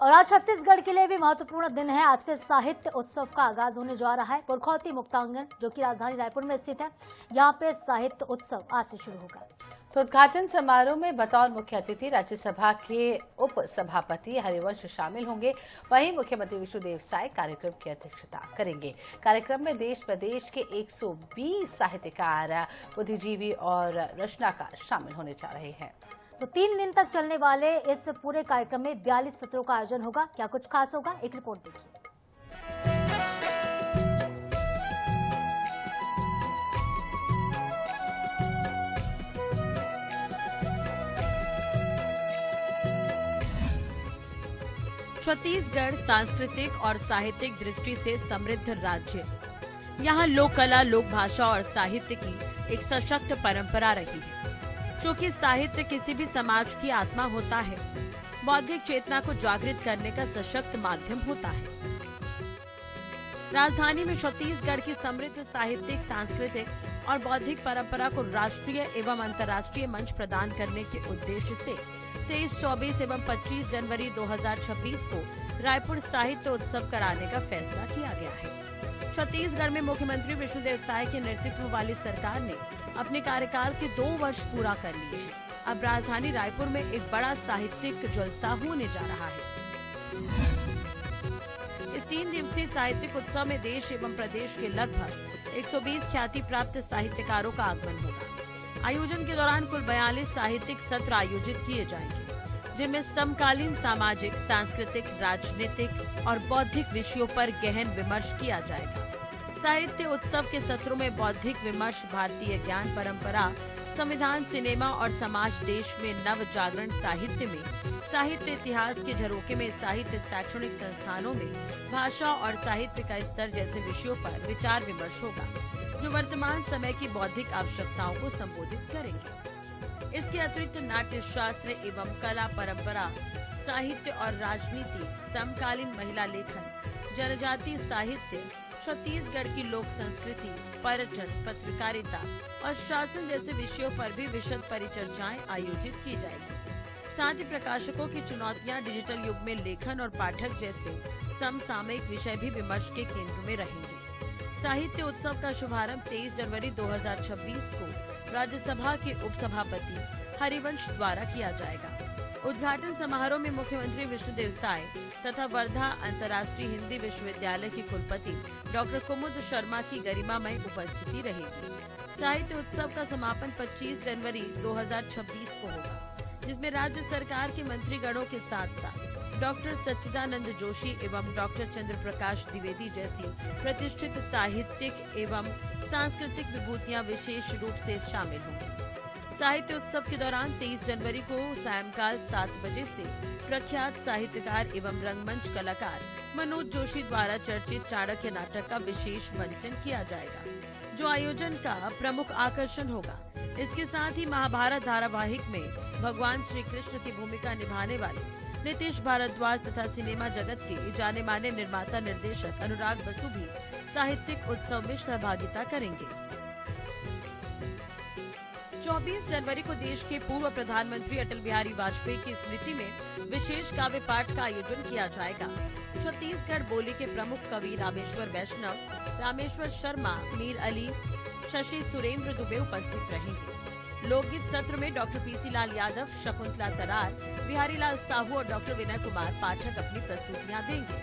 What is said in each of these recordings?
और आज छत्तीसगढ़ के लिए भी महत्वपूर्ण दिन है। आज से साहित्य उत्सव का आगाज होने जा रहा है। पुरखौती मुक्तांगन जो कि राजधानी रायपुर में स्थित है, यहाँ पे साहित्य उत्सव आज से शुरू होगा। तो उद्घाटन समारोह में बतौर मुख्य अतिथि राज्यसभा के उप सभापति हरिवंश शामिल होंगे। वहीं मुख्यमंत्री विष्णुदेव साय कार्यक्रम की अध्यक्षता करेंगे। कार्यक्रम में देश प्रदेश के 120 साहित्यकार, बुद्धिजीवी और रचनाकार शामिल होने जा रहे हैं। तो 3 दिन तक चलने वाले इस पूरे कार्यक्रम में 42 सत्रों का आयोजन होगा। क्या कुछ खास होगा, एक रिपोर्ट देखिए। छत्तीसगढ़ सांस्कृतिक और साहित्यिक दृष्टि से समृद्ध राज्य। यहाँ लोक कला, लोक भाषा और साहित्य की एक सशक्त परंपरा रही है। चूँकि साहित्य किसी भी समाज की आत्मा होता है, बौद्धिक चेतना को जागृत करने का सशक्त माध्यम होता है। राजधानी में छत्तीसगढ़ की समृद्ध साहित्यिक, सांस्कृतिक और बौद्धिक परंपरा को राष्ट्रीय एवं अंतर्राष्ट्रीय मंच प्रदान करने के उद्देश्य से 23, 24 एवं 25 जनवरी 2026 को रायपुर साहित्य उत्सव कराने का फैसला किया गया है। छत्तीसगढ़ में मुख्यमंत्री विष्णुदेव साय के नेतृत्व वाली सरकार ने अपने कार्यकाल के 2 वर्ष पूरा कर लिए हैं। अब राजधानी रायपुर में एक बड़ा साहित्यिक जलसा होने जा रहा है। इस 3 दिवसीय साहित्यिक उत्सव में देश एवं प्रदेश के लगभग 120 ख्याति प्राप्त साहित्यकारों का आगमन होगा। आयोजन के दौरान कुल 42 साहित्यिक सत्र आयोजित किए जाएंगे, जिनमें समकालीन सामाजिक, सांस्कृतिक, राजनीतिक और बौद्धिक विषयों पर गहन विमर्श किया जाएगा। साहित्य उत्सव के सत्रों में बौद्धिक विमर्श, भारतीय ज्ञान परंपरा, संविधान, सिनेमा और समाज, देश में नव जागरण साहित्य में, साहित्य इतिहास के झरोखे में, साहित्य शैक्षणिक संस्थानों में, भाषा और साहित्य का स्तर जैसे विषयों पर विचार विमर्श होगा, जो वर्तमान समय की बौद्धिक आवश्यकताओं को संबोधित करेंगे। इसके अतिरिक्त नाट्य शास्त्र एवं कला परंपरा, साहित्य और राजनीति, समकालीन महिला लेखन, जनजातीय साहित्य, छत्तीसगढ़ की लोक संस्कृति, पर्यटन, पत्रकारिता और शासन जैसे विषयों पर भी विशद परिचर्चाएं आयोजित की जाएगी। साथ ही प्रकाशकों की चुनौतियां, डिजिटल युग में लेखन और पाठक जैसे समसामयिक विषय भी विमर्श के केंद्र में रहेंगे। साहित्य उत्सव का शुभारंभ 23 जनवरी 2026 को राज्यसभा के उपसभापति हरिवंश द्वारा किया जाएगा। उद्घाटन समारोह में मुख्यमंत्री विष्णुदेव साय तथा वर्धा अंतर्राष्ट्रीय हिंदी विश्वविद्यालय की कुलपति डॉक्टर कुमुद शर्मा की गरिमामय उपस्थिति रहेगी। साहित्य उत्सव का समापन 25 जनवरी 2026 को होगा, जिसमें राज्य सरकार के मंत्रीगणों के साथ साथ डॉक्टर सच्चिदानंद जोशी एवं डॉक्टर चंद्र प्रकाश द्विवेदी जैसी प्रतिष्ठित साहित्यिक एवं सांस्कृतिक विभूतियां विशेष रूप से शामिल होंगी। साहित्य उत्सव के दौरान 23 जनवरी को सायंकाल 7 बजे से प्रख्यात साहित्यकार एवं रंगमंच कलाकार मनोज जोशी द्वारा चर्चित चाणक्य नाटक का विशेष मंचन किया जाएगा, जो आयोजन का प्रमुख आकर्षण होगा। इसके साथ ही महाभारत धारावाहिक में भगवान श्री कृष्ण की भूमिका निभाने वाले नीतीश भारद्वाज तथा सिनेमा जगत के जाने माने निर्माता निर्देशक अनुराग बसु भी साहित्यिक उत्सव में सहभागिता करेंगे। 24 जनवरी को देश के पूर्व प्रधानमंत्री अटल बिहारी वाजपेयी की स्मृति में विशेष काव्य पाठ का आयोजन किया जाएगा। छत्तीसगढ़ बोली के प्रमुख कवि रामेश्वर वैष्णव, रामेश्वर शर्मा, मीर अली, शशि सुरेंद्र दुबे उपस्थित रहेंगे। लोकगीत सत्र में डॉक्टर पीसी लाल यादव, शकुंतला तरार, बिहारी लाल साहू और डॉक्टर विनय कुमार पाठक अपनी प्रस्तुतियां देंगे।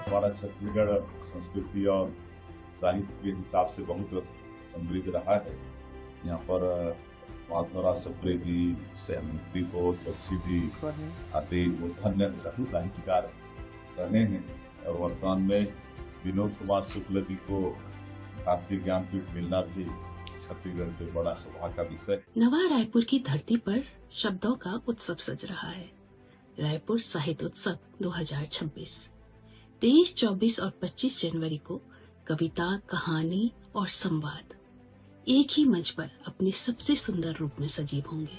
हमारा छत्तीसगढ़ संस्कृति और साहित्य के हिसाब से बहुत समृद्ध रहा है। यहाँ पर महात्मा राज सप्रेती, सहमंत्री फोर्ट, बक्सी आदि धन्य साहित्यकार रहे हैं और वर्तमान में विनोद कुमार शुक्ल जी को भारतीय ज्ञानपीठ मिलना भी छत्तीसगढ़ के बड़ा सौभाग्य का विषय। नवा रायपुर की धरती पर शब्दों का उत्सव सज रहा है। रायपुर साहित्य उत्सव 2026 23, 24 और 25 जनवरी को कविता, कहानी और संवाद एक ही मंच पर अपने सबसे सुंदर रूप में सजीव होंगे।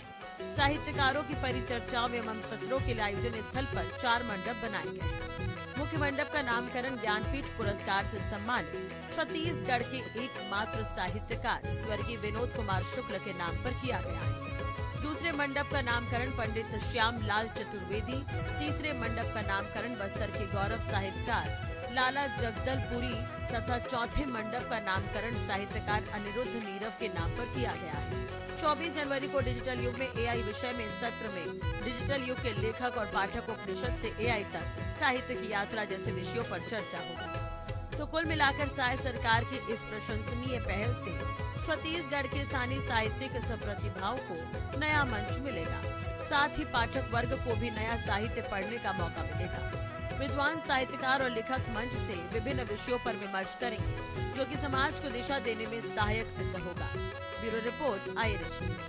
साहित्यकारों की परिचर्चाओं एवं सत्रों के लिए आयोजन स्थल पर 4 मंडप बनाए गए। मुख्य मंडप का नामकरण ज्ञानपीठ पुरस्कार से सम्मानित छत्तीसगढ़ के एकमात्र साहित्यकार स्वर्गीय विनोद कुमार शुक्ल के नाम पर किया गया है। दूसरे मंडप का नामकरण पंडित श्याम लाल चतुर्वेदी, तीसरे मंडप का नामकरण बस्तर के गौरव साहित्यकार लाला जगदलपुरी तथा चौथे मंडप का नामकरण साहित्यकार अनिरुद्ध नीरव के नाम पर किया गया है। 24 जनवरी को डिजिटल युग में एआई विषय में इस सत्र में डिजिटल युग के लेखक और पाठक उपनिषद से एआई तक साहित्य की यात्रा जैसे विषयों पर चर्चा होगी। तो कुल मिलाकर साय सरकार की इस प्रशंसनीय पहल से छत्तीसगढ़ के स्थानीय साहित्यिक प्रतिभाओं को नया मंच मिलेगा, साथ ही पाठक वर्ग को भी नया साहित्य पढ़ने का मौका मिलेगा। विद्वान साहित्यकार और लेखक मंच से विभिन्न विषयों पर विमर्श करेंगे, जो कि समाज को दिशा देने में सहायक सिद्ध होगा। ब्यूरो रिपोर्ट, आई रिच न्यूज।